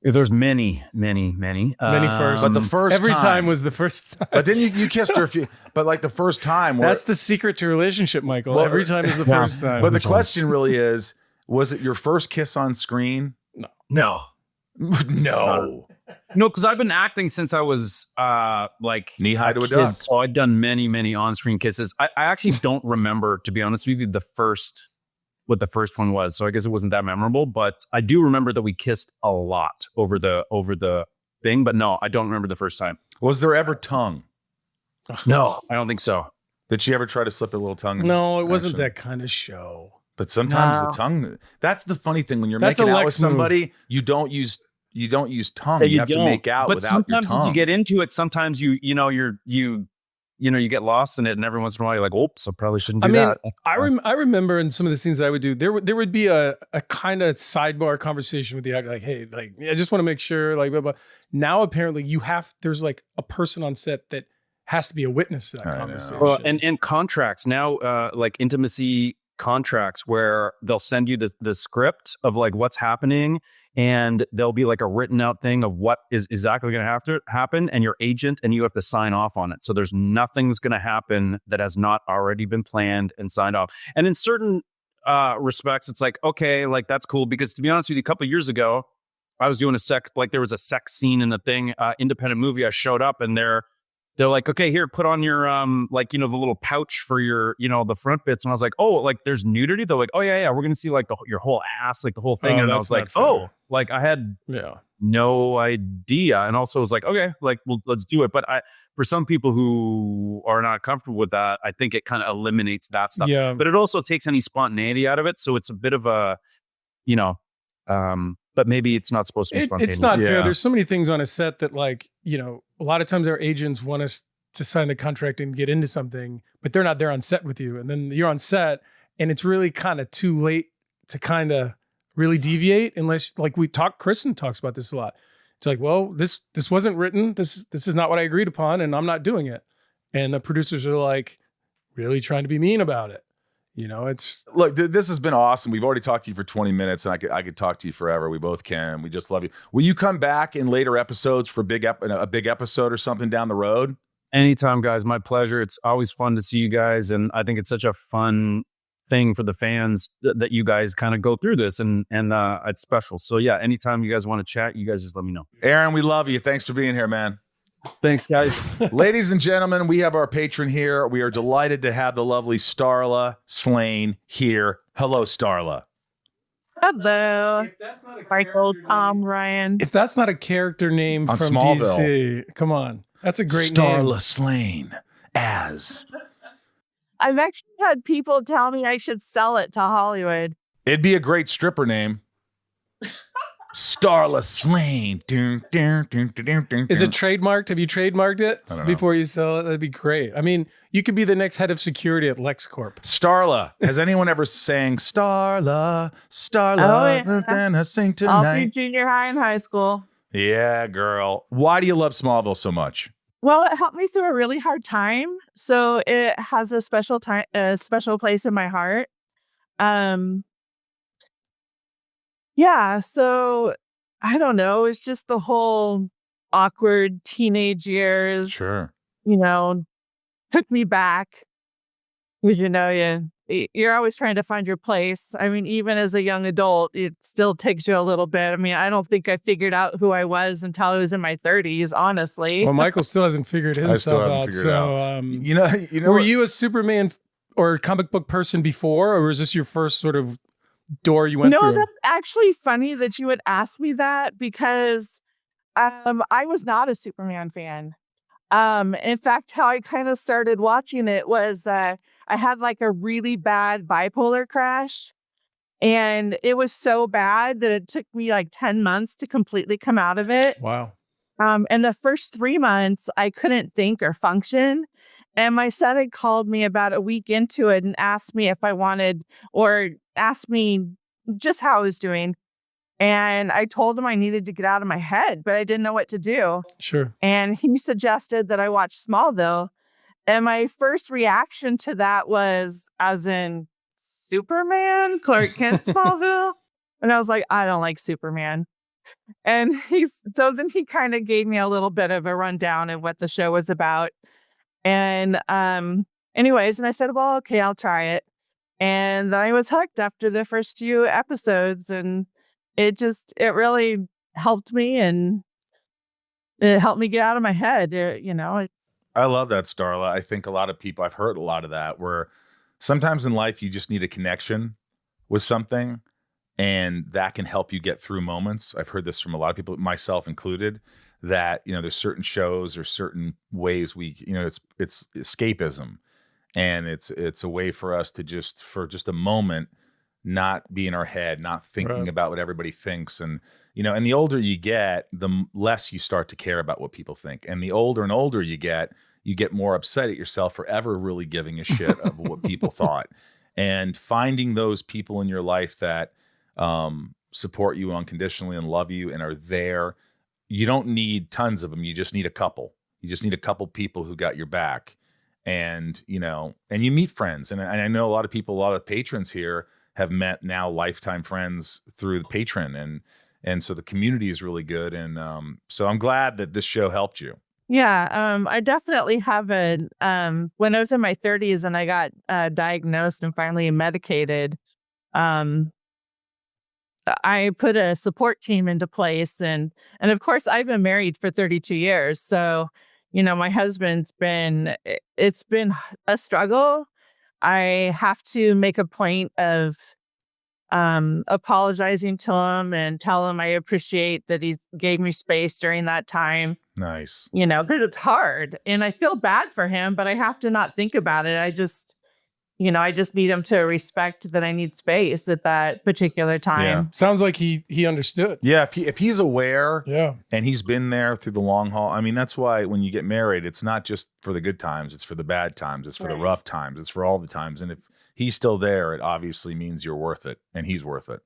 There's many firsts. But the first every time was the first time. But then you kissed her a few. But like the first time. That's the secret to a relationship, Michael. Well, every time is the first time. But the question really is, was it your first kiss on screen? No. No. No, because I've been acting since I was like knee-high to a kid, duck. so I'd done many on-screen kisses. I actually don't remember, to be honest with you, what the first one was. So I guess it wasn't that memorable, but I do remember that we kissed a lot over the thing. But no, I don't remember the first time. Was there ever tongue? No, I don't think so. Did she ever try to slip a little tongue? No, it wasn't that kind of show. But sometimes the tongue. That's the funny thing when you're That's making a out with Lex somebody, move. you don't use tongue. You have to make out but without your sometimes tongue. if you get into it, sometimes you get lost in it, and every once in a while you're like, oops, I probably shouldn't do that. I remember in some of the scenes that I would do, there would be a kind of sidebar conversation with the actor, like, hey, like, I just want to make sure, like, blah, blah. Now apparently there's like a person on set that has to be a witness to that conversation. Well, and contracts now, like intimacy contracts, where they'll send you the script of like what's happening, and there'll be like a written out thing of what is exactly going to have to happen, and your agent and you have to sign off on it. So there's nothing's going to happen that has not already been planned and signed off. And in certain respects, it's like, okay, like that's cool, because to be honest with you, a couple of years ago, I was doing there was a sex scene in the thing, independent movie. I showed up and they're like, okay, here, put on your, the little pouch for your, the front bits. And I was like, oh, like there's nudity. They're like, oh yeah. We're going to see like your whole ass, like the whole thing. And I was like, oh, like I had no idea. And also was like, okay, like, well, let's do it. But for some people who are not comfortable with that, I think it kind of eliminates that stuff. Yeah. But it also takes any spontaneity out of it. So it's a bit of a, but maybe it's not supposed to be spontaneous. It's not fair. There's so many things on a set that, like, a lot of times our agents want us to sign the contract and get into something, but they're not there on set with you. And then you're on set and it's really kind of too late to kind of really deviate, unless, like, Kristen talks about this a lot. It's like, well, this wasn't written. This is not what I agreed upon, and I'm not doing it. And the producers are like really trying to be mean about it. You know, it's look, this has been awesome. We've already talked to you for 20 minutes, and I could talk to you forever. We both can. We just love you. Will you come back in later episodes for a big episode or something down the road? Anytime, guys. My pleasure. It's always fun to see you guys, and I think it's such a fun thing for the fans that you guys kind of go through this, and it's special. So yeah, anytime you guys want to chat, you guys just let me know. Aaron, we love you. Thanks for being here, man. Thanks, guys. Ladies and gentlemen, we have our patron here. We are delighted to have the lovely Starla Slane here. Hello, Starla. Hello, Michael, Tom, Ryan. if that's not a character name On from Smallville. DC, come on, that's a great Starla name. Slane as. I've actually had people tell me I should sell it to Hollywood. It'd be a great stripper name. Starla Slane. Is it trademarked? Have you trademarked it I don't know. before you sell it? That'd be great. I mean, you could be the next head of security at LexCorp. Starla? Has anyone ever sang Starla, Oh, yeah. then I sing I'll be tonight? junior high and high school. Yeah, girl. Why do you love Smallville so much? Well, it helped me through a really hard time, so it has a special place in my heart. Yeah, so I don't know. It's just the whole awkward teenage years. Sure. You know, took me back because you're always trying to find your place. I mean, even as a young adult, it still takes you a little bit. I mean, I don't think I figured out who I was until I was in my 30s, honestly. Well, Michael still hasn't figured still himself haven't out. figured So, You know. were what? you a Superman or comic book person before, or was this your first sort of door you went No, through? that's actually funny that you would ask me that because I was not a Superman fan. In fact, how I kind of started watching it was I had like a really bad bipolar crash. And it was so bad that it took me like 10 months to completely come out of it. Wow. And the first 3 months, I couldn't think or function. And my son had called me about a week into it and asked me if I wanted, or asked me just how I was doing. And I told him I needed to get out of my head, but I didn't know what to do. Sure. And he suggested that I watch Smallville. And my first reaction to that was, as in Superman, Clark Kent, Smallville. And I was like, I don't like Superman. And so then he kind of gave me a little bit of a rundown of what the show was about. And anyways, and I said, well, okay, I'll try it. And I was hooked after the first few episodes, and it really helped me, and it helped me get out of my head. I love that, Starla. I think a lot of people, I've heard a lot of that, where sometimes in life you just need a connection with something, and that can help you get through moments. I've heard this from a lot of people, myself included, that, there's certain shows or certain ways it's escapism. And it's a way for us to for just a moment, not be in our head, not thinking Right. about what everybody thinks. And, and the older you get, the less you start to care about what people think. And the older and older you get more upset at yourself for ever really giving a shit of what people thought. And finding those people in your life that support you unconditionally and love you and are there. You don't need tons of them. You just need a couple. You just need a couple people who got your back. And, and you meet friends. And I know a lot of people, a lot of patrons here have met now lifetime friends through the patron. And so the community is really good. And so I'm glad that this show helped you. Yeah, I definitely haven't. When I was in my 30s and I got diagnosed and finally medicated, I put a support team into place. And of course, I've been married for 32 years. So, my husband's it's been a struggle. I have to make a point of apologizing to him and tell him I appreciate that he gave me space during that time. Nice. Because it's hard and I feel bad for him, but I have to not think about it. I just need him to respect that I need space at that particular time. Yeah. Sounds like he understood. Yeah. If he's aware Yeah. and he's been there through the long haul, I mean, that's why when you get married, it's not just for the good times, it's for the bad times, it's for the rough times, it's for all the times. And if he's still there, it obviously means you're worth it and he's worth it.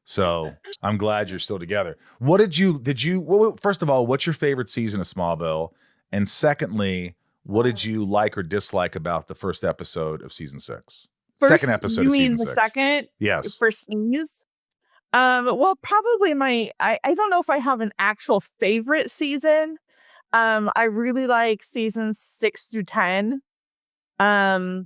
So I'm glad you're still together. What first of all, what's your favorite season of Smallville? And secondly, what did you like or dislike about the first episode of season 6? Second episode you of mean season the 6. second? Yes. For Sneeze? Well, probably I don't know if I have an actual favorite season. I really like seasons 6 through 10. A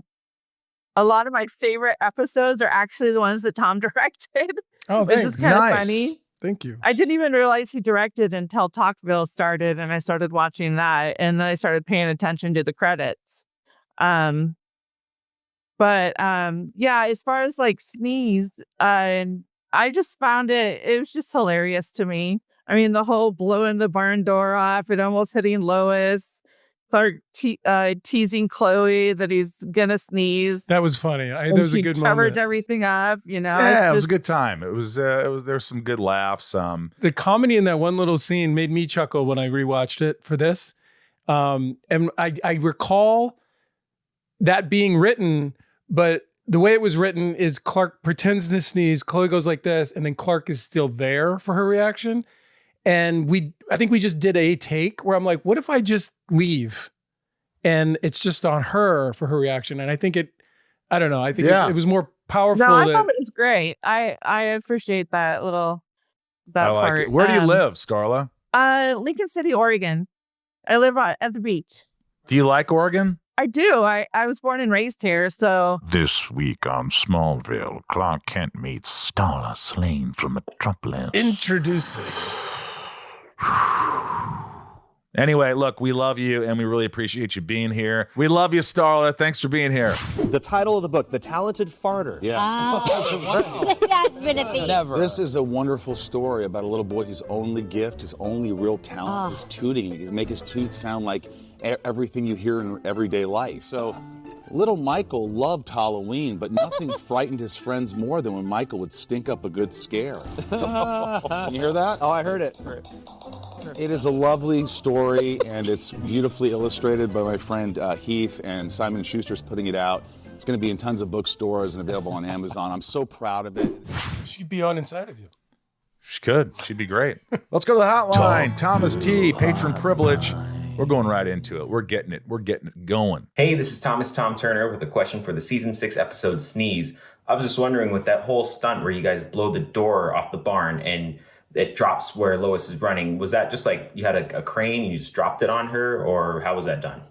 lot of my favorite episodes are actually the ones that Tom directed. Oh, which thanks. is kind of Nice. funny. Thank you. I didn't even realize he directed until Talkville started, and I started watching that, and then I started paying attention to the credits. Yeah, as far as like Sneeze, I just found it was just hilarious to me. I mean, the whole blowing the barn door off and almost hitting Lois, Clark teasing Chloe that he's gonna sneeze. That was funny. That was a good covered moment. everything up, you know. Yeah, it was a good time. It was there's some good laughs. The comedy in that one little scene made me chuckle when I rewatched it for this. And I recall that being written, but the way it was written is Clark pretends to sneeze, Chloe goes like this, and then Clark is still there for her reaction. And I think we just did a take where I'm like, what if I just leave? And it's just on her for her reaction. And I think I don't know. I think it was more powerful. No, I thought it was great. I appreciate that I like part. it. Where do you live, Starla? Lincoln City, Oregon. I live at the beach. Do you like Oregon? I do. I was born and raised here, so. This week on Smallville, Clark Kent meets Starla slain from Metropolis. Introducing. Anyway, look, we love you and we really appreciate you being here. We love you, Starla. Thanks for being here. The title of the book, The Talented Farter. Yes. Never. This is a wonderful story about a little boy whose only gift, his only real talent is tooting. He can make his toot sound like everything you hear in everyday life. So little Michael loved Halloween, but nothing frightened his friends more than when Michael would stink up a good scare. Can you hear that? Oh, I heard it. It is a lovely story, and it's beautifully illustrated by my friend Heath, and Simon & Schuster's putting it out. It's going to be in tons of bookstores and available on Amazon. I'm so proud of it. She'd be on inside of you. She could. She'd be great. Let's go to the hotline. Thomas T, patron privilege. We're going right into it. We're getting it. We're getting it going. Hey, this is Thomas Tom Turner with a question for the season 6 episode Sneeze. I was just wondering, with that whole stunt where you guys blow the door off the barn and it drops where Lois is running, was that just like you had a crane and you just dropped it on her, or how was that done?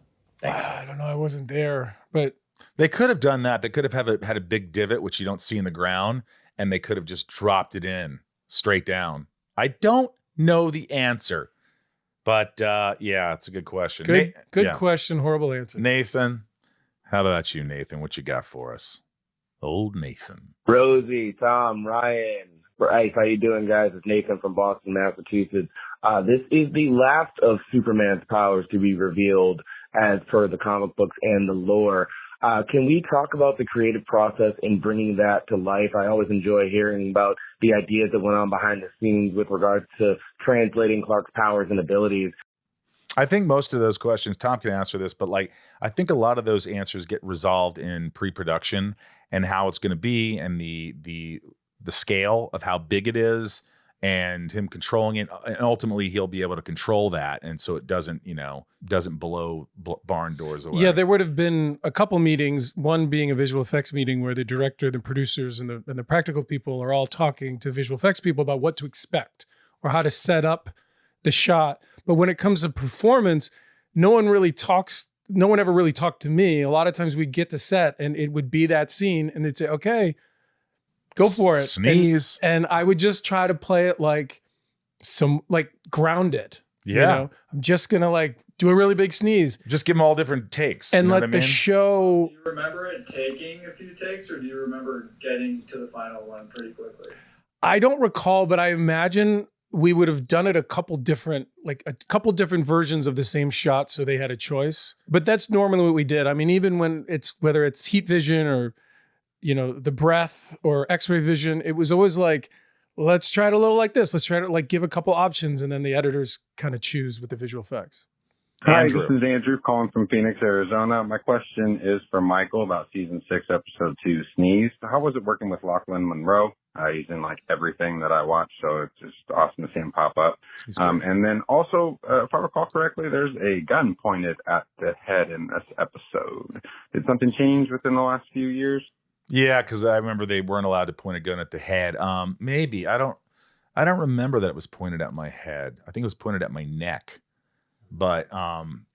Thanks. I don't know. I wasn't there, but They could have done that. They could have had a big divot, which you don't see in the ground, and they could have just dropped it in straight down. I don't know the answer, but yeah, it's a good question. Good question. Horrible answer. Nathan, how about you, Nathan? What you got for us? Old Nathan. Rosie, Tom, Ryan, Bryce, how you doing, guys? It's Nathan from Boston, Massachusetts. This is the last of Superman's powers to be revealed as per the comic books and the lore. Can we talk about the creative process in bringing that to life? I always enjoy hearing about the ideas that went on behind the scenes with regards to translating Clark's powers and abilities. I think most of those questions, Tom can answer this, but like I think a lot of those answers get resolved in pre-production and how it's going to be, and the scale of how big it is, and him controlling it, and ultimately he'll be able to control that, and so it doesn't blow barn doors away. Yeah, there would have been a couple meetings, one being a visual effects meeting where the director, the producers, and the practical people are all talking to visual effects people about what to expect or how to set up the shot. But when it comes to performance, no one ever really talked to me. A lot of times we'd get to set and it would be that scene and they'd say, okay, go for it. Sneeze. And I would just try to play it like grounded. Yeah. You know? I'm just going to do a really big sneeze. Just give them all different takes. And you know let what I the mean? show. Do you remember it taking a few takes, or do you remember getting to the final one pretty quickly? I don't recall, but I imagine we would have done it a couple different versions of the same shot, so they had a choice. But that's normally what we did. I mean, even when whether it's heat vision or, the breath or X-ray vision, it was always like, let's try it a little like this. Let's try to give a couple options, and then the editors kind of choose with the visual effects. Hi, Andrew. this is Andrew calling from Phoenix, Arizona. My question is for Michael about season 6, episode 2, Sneeze. How was it working with Lachlan Monroe? He's in like everything that I watch, so it's just awesome to see him pop up. And then also, if I recall correctly, there's a gun pointed at the head in this episode. Did something change within the last few years? Yeah, because I remember they weren't allowed to point a gun at the head. Maybe I don't remember that it was pointed at my head. I think it was pointed at my neck, but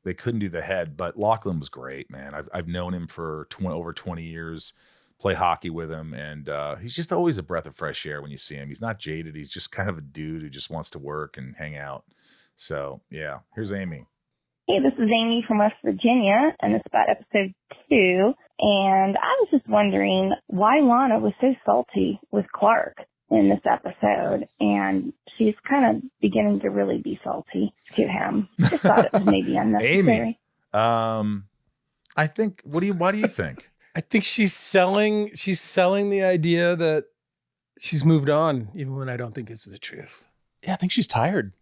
they couldn't do the head. But Lachlan was great, man. I've known him for over 20 years. Play hockey with him, and he's just always a breath of fresh air when you see him. He's not jaded. He's just kind of a dude who just wants to work and hang out. So yeah, here's Amy. Hey, this is Amy from West Virginia, and it's about episode 2. And I was just wondering why Lana was so salty with Clark in this episode, and she's kind of beginning to really be salty to him. Just thought it was maybe unnecessary. Amy, I think. Why do you think? I think she's selling the idea that she's moved on, even when I don't think it's the truth. Yeah, I think she's tired.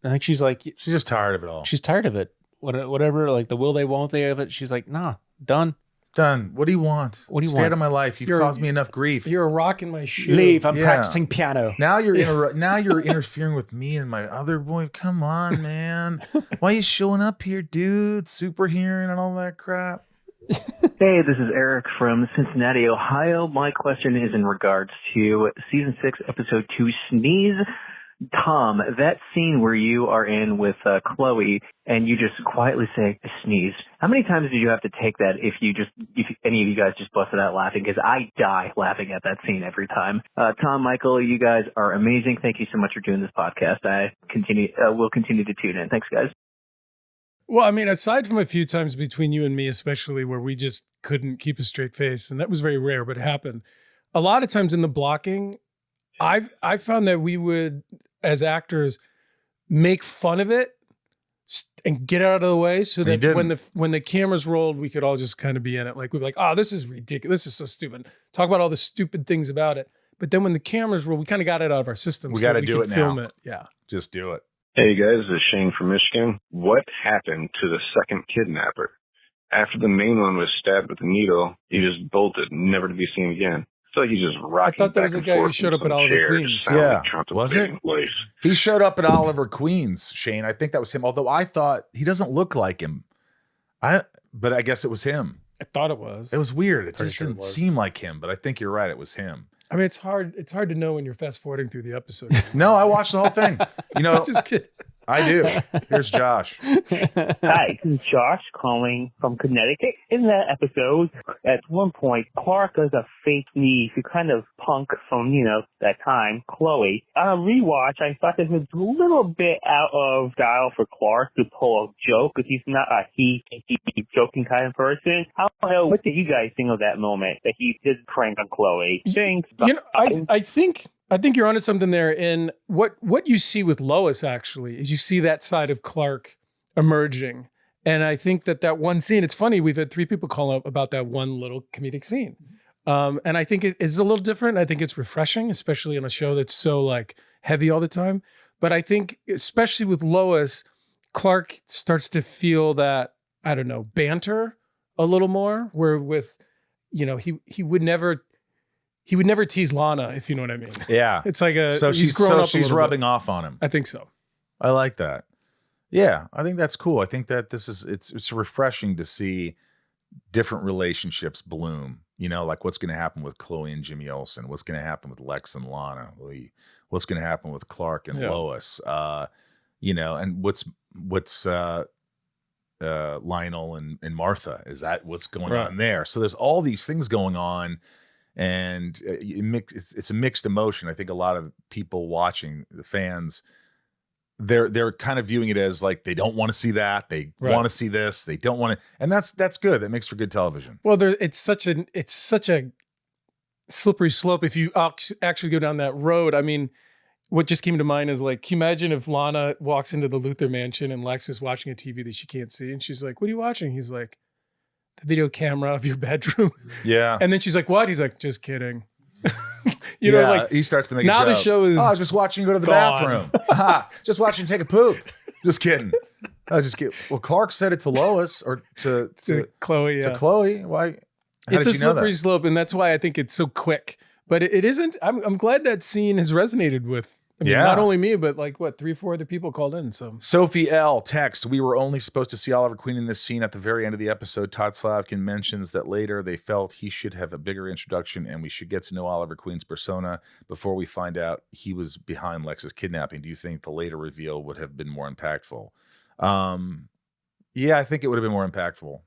I think she's like, she's just tired of it all. She's tired of it. Whatever, like the will they, won't they of it. She's like, nah, done. Done. What do you want? What do you Stay want? out of my life. You've caused me enough grief. You're a rock in my shoe. Leave. I'm practicing piano. Now you're interfering with me and my other boy. Come on, man. Why are you showing up here, dude? Super hearing and all that crap. Hey, this is Eric from Cincinnati, Ohio. My question is in regards to Season 6, Episode 2, Sneeze. Tom, that scene where you are in with Chloe and you just quietly say, sneeze. How many times did you have to take that if any of you guys just busted out laughing? Because I die laughing at that scene every time. Tom, Michael, you guys are amazing. Thank you so much for doing this podcast. I will continue to tune in. Thanks, guys. Well, I mean, aside from a few times between you and me, especially where we just couldn't keep a straight face, and that was very rare, but it happened. A lot of times in the blocking, I found that we would, as actors, make fun of it and get out of the way so that when the cameras rolled, we could all just kind of be in it. Like we'd be like, oh, this is ridiculous. This is so stupid. Talk about all the stupid things about it. But then when the cameras roll, we kind of got it out of our system. We got to do it film now. it. Yeah. Just do it. Hey guys, this is Shane from Michigan. What happened to the second kidnapper? After the main one was stabbed with a needle, he just bolted, never to be seen again. I feel like he's just rocking. I thought that was back the and guy who forth showed in up at some Oliver chair, Queen's. sounding Was it? place. He showed up at Oliver Queen's, Shane. I think that was him. Although I thought he doesn't look like him. But I guess it was him. I thought it was. It was weird. It Pretty just sure it didn't was. seem like him. But I think you're right. It was him. I mean, it's hard to know when you're fast forwarding through the episode. No, I watched the whole thing. You know, Just kidding. I do. Here's Josh. Hi, this is Josh calling from Connecticut. In that episode, at one point, Clark does a fake sneeze to kind of punk from, that time, Chloe. On a rewatch, I thought this was a little bit out of style for Clark to pull a joke because he's not a he joking kind of person. I don't know, what did you guys think of that moment that he did prank on Chloe? Thanks. I think you're onto something there. In what you see with Lois actually is you see that side of Clark emerging, and I think that one scene. It's funny, we've had 3 people call up about that one little comedic scene, and I think it is a little different. I think it's refreshing, especially on a show that's so like heavy all the time. But I think especially with Lois, Clark starts to feel that, I don't know, banter a little more. Where with, he would never tease Lana, if you know what I mean. Yeah. It's like she's grown up. She's rubbing off on him. I think so. I like that. Yeah, I think that's cool. I think that it's refreshing to see different relationships bloom. Like what's going to happen with Chloe and Jimmy Olsen, what's going to happen with Lex and Lana, what's going to happen with Clark and Lois, and what's Lionel and Martha. Is that what's going on there? So there's all these things going on. And it's a mixed emotion. I think a lot of people watching, the fans, they're kind of viewing it as like they don't want to see that, they want to see this, they don't want to, and that's good. That makes for good television. Well, it's such a slippery slope if you actually go down that road. I mean, what just came to mind is like, can you imagine if Lana walks into the Luthor mansion and Lex is watching a TV that she can't see, and she's like, "What are you watching?" He's like, the video camera of your bedroom. Yeah. And then she's like, "What?" He's like, "Just kidding." You know, like he starts to make now a joke. the show is I was just watching you go to the bathroom. Just watching you take a poop. Just kidding. I was just kidding. Well, Clark said it to Lois or to Chloe. To Chloe. Why? How It's did a you know slippery that? slope, and that's why I think it's so quick. But it isn't. I'm glad that scene has resonated with. I mean, not only me, but like 3 or 4 other people called in. So Sophie L. text, we were only supposed to see Oliver Queen in this scene at the very end of the episode. Todd Slavkin mentions that later they felt he should have a bigger introduction and we should get to know Oliver Queen's persona before we find out he was behind Lex's kidnapping. Do you think the later reveal would have been more impactful? Yeah, I think it would have been more impactful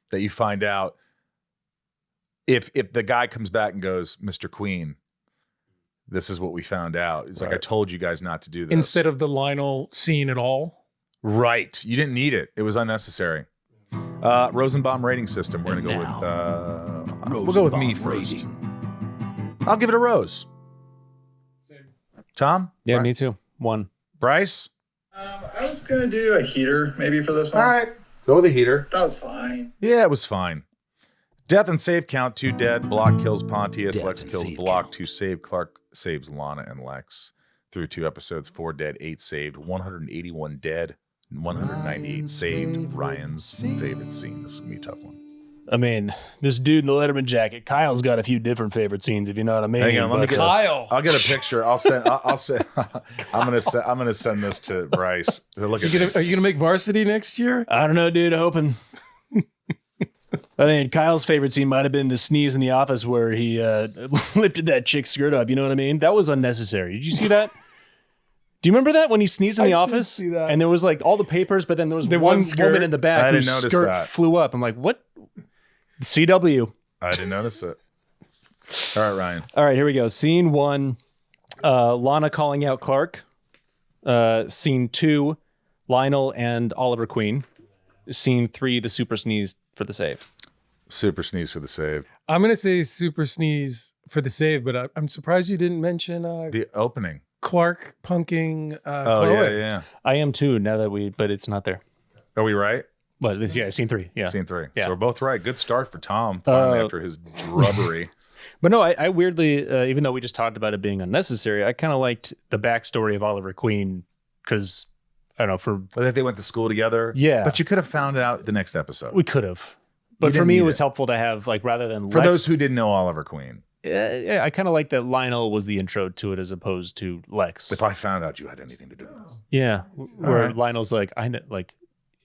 that you find out if the guy comes back and goes, Mr. Queen, this is what we found out. It's like, I told you guys not to do this. Instead of the Lionel scene at all. Right. You didn't need it. It was unnecessary. Rosenbaum rating system. We're going to go with, we'll go with me first. I'll give it a rose. Same. Tom? Yeah, me too. 1. Bryce? I was going to do a heater maybe for this one. All right. Go with a heater. That was fine. Yeah, it was fine. Death and save count, 2 dead. Block kills Pontius. Lex kills Block. 2 save. Clark saves Lana and Lex. Through 2 episodes, 4 dead, 8 saved. 181 dead, 198 saved. Ryan's favorite scene. This is going to be a tough one. I mean, this dude in the Letterman jacket, Kyle's got a few different favorite scenes, if you know what I mean. Hang on, let me get Kyle. I'll get a picture. I'll send. I'm gonna send this to Bryce. Look at Are you gonna make varsity next year? I don't know, dude. Hoping. I mean, Kyle's favorite scene might have been the sneeze in the office where he lifted that chick's skirt up. You know what I mean? That was unnecessary. Did you see that? Do you remember that when he sneezed in the office? See that. And there was like all the papers, but then there was The one one skirt. woman in the back I whose didn't notice skirt that. flew up. I'm like, what? CW. I didn't notice it. All right, Ryan. All right, here we go. Scene 1, Lana calling out Clark. Scene 2, Lionel and Oliver Queen. Scene 3, the super sneeze for the save. Super sneeze for the save. I'm gonna say super sneeze for the save, but I'm surprised you didn't mention The opening. Clark punking. Oh Chloe. yeah. I am too. Now that but it's not there. Are we right? But this, scene 3. Yeah, Scene 3. Yeah. So we're both right. Good start for Tom. Finally, after his drubbery. But no, I weirdly, even though we just talked about it being unnecessary, I kind of liked the backstory of Oliver Queen because I don't know that they went to school together. Yeah, but you could have found out the next episode. We could have. But for me, it was helpful to have rather than for those who didn't know Oliver Queen. Yeah, I kind of like that Lionel was the intro to it as opposed to Lex. If I found out you had anything to do with this, yeah, where Lionel's like, I know,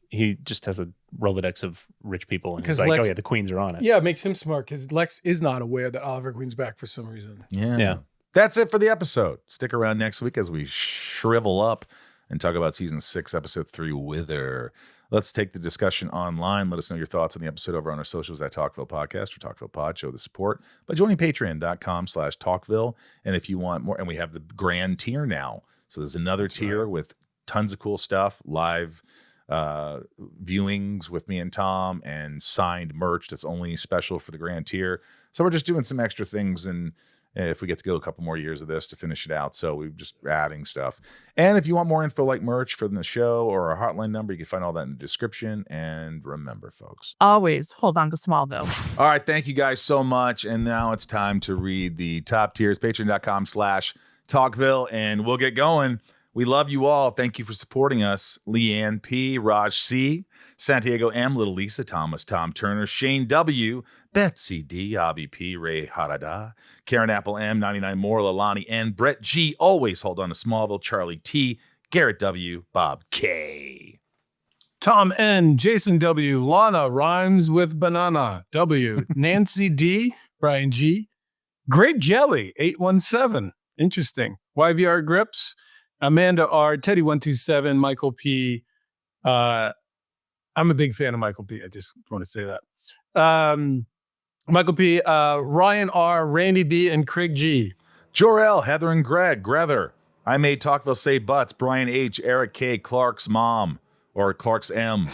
he just has a Rolodex of rich people, and he's like, Lex, oh yeah, the queens are on it. Yeah, it makes him smart because Lex is not aware that Oliver Queen's back for some reason. Yeah. That's it for the episode. Stick around next week as we shrivel up and talk about season 6, episode 3, Wither. Let's take the discussion online. Let us know your thoughts on the episode over on our socials at Talkville Podcast or Talkville Pod. Show the support by joining patreon.com/Talkville. And if you want more, and we have the grand tier now. So there's another tier with tons of cool stuff, live viewings with me and Tom, and signed merch that's only special for the grand tier. So we're just doing some extra things, and if we get to go a couple more years of this to finish it out, so we're just adding stuff. And if you want more info like merch from the show or our hotline number, you can find all that in the description. And remember, folks, always hold on to Smallville. All right, thank you guys so much. And now it's time to read the top tiers, patreon.com/Talkville, and we'll get going. We love you all. Thank you for supporting us. Leanne P., Raj C., Santiago M., Little Lisa, Thomas, Tom Turner, Shane W., Betsy D., Abby P., Ray Harada, Karen Apple M., 99 More, Lalani N., Brett G., Always Hold On to Smallville, Charlie T., Garrett W., Bob K., Tom N., Jason W., Lana Rhymes with Banana W., Nancy D., Brian G., Grape Jelly 817. Interesting. YVR Grips, Amanda R., Teddy127, Michael P. I'm a big fan of Michael P. I just want to say that. Michael P., Ryan R., Randy B., and Craig G. Jor-El, Heather and Greg, Grether. I made Talkville say butts. Brian H., Eric K., Clark's mom, or Clark's M.,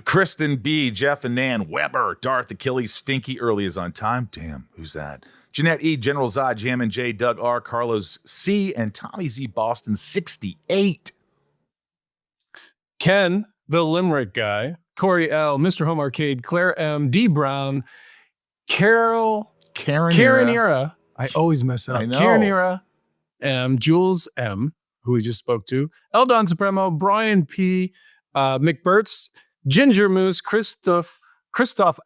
Kristen B., Jeff and Nan, Weber, Darth, Achilles, Finky, Early is on time. Damn, who's that? Jeanette E., General Zod, Jam and J, Doug R., Carlos C., and Tommy Z. Boston 68. Ken, the Limerick guy, Corey L., Mr. Home Arcade, Claire M., D. Brown, Karen Era. I always mess up. I know. Karen Era, Jules M., who we just spoke to, Eldon Supremo, Brian P., McBurts, Ginger Moose, Christoph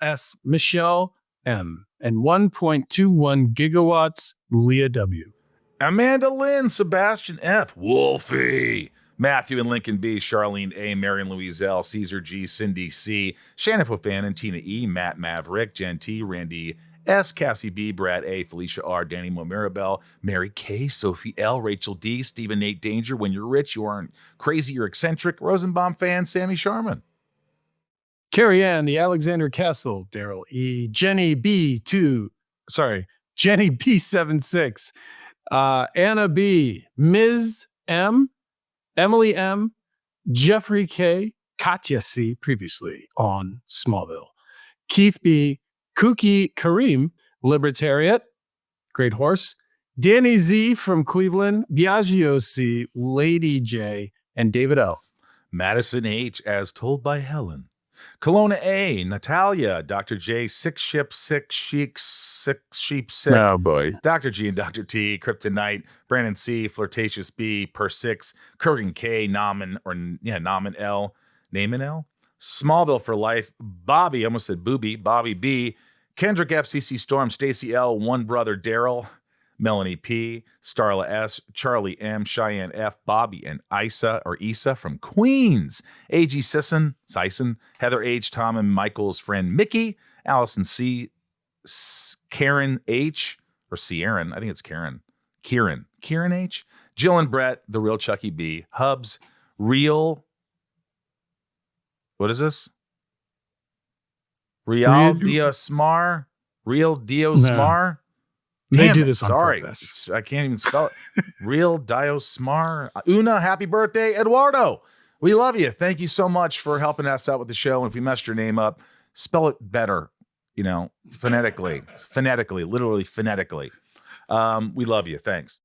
S., Michelle, M. And 1.21 gigawatts, Leah W. Amanda Lynn, Sebastian F. Wolfie. Matthew and Lincoln B, Charlene A, Marion Louise L, Caesar G, Cindy C, Shannon Fofan and Tina E, Matt Maverick, Jen T, Randy S, Cassie B, Brad A, Felicia R, Danny Mo Mirabel, Mary K, Sophie L, Rachel D, Stephen Nate Danger. When you're rich, you aren't crazy, you're eccentric. Rosenbaum fan, Sammy Sharman. Carrie Ann, the Alexander Castle, Daryl E, Jenny B76, Anna B, Ms. M, Emily M, Jeffrey K, Katya C, previously on Smallville, Keith B, Kookie Kareem, Libertariat, Great Horse, Danny Z from Cleveland, Biagio C, Lady J, and David L. Madison H, as told by Helen. Kelowna A, Natalia, Dr. J, Six Sheep Sick. Oh boy. Dr. G and Dr. T, Kryptonite, Brandon C, Flirtatious B, Per 6, Kurgan K, Naman L, Naaman L, Smallville for Life, Bobby, I almost said Booby, Bobby B, Kendrick FCC Storm, Stacy L, One Brother Daryl, Melanie P, Starla S, Charlie M, Cheyenne F, Bobby and Isa from Queens, A.G. Sison, Heather H, Tom and Michael's friend Mickey, Allison C, Karen H, or Ciaran, I think it's Karen H, Jill and Brett, The Real Chucky B, Hubs, Real, what is this? Real Diosmar? They do this on sorry. purpose. I can't even spell it. Real Diosmar. Una, happy birthday. Eduardo, we love you. Thank you so much for helping us out with the show. And if we messed your name up, spell it better, phonetically, literally phonetically. We love you. Thanks.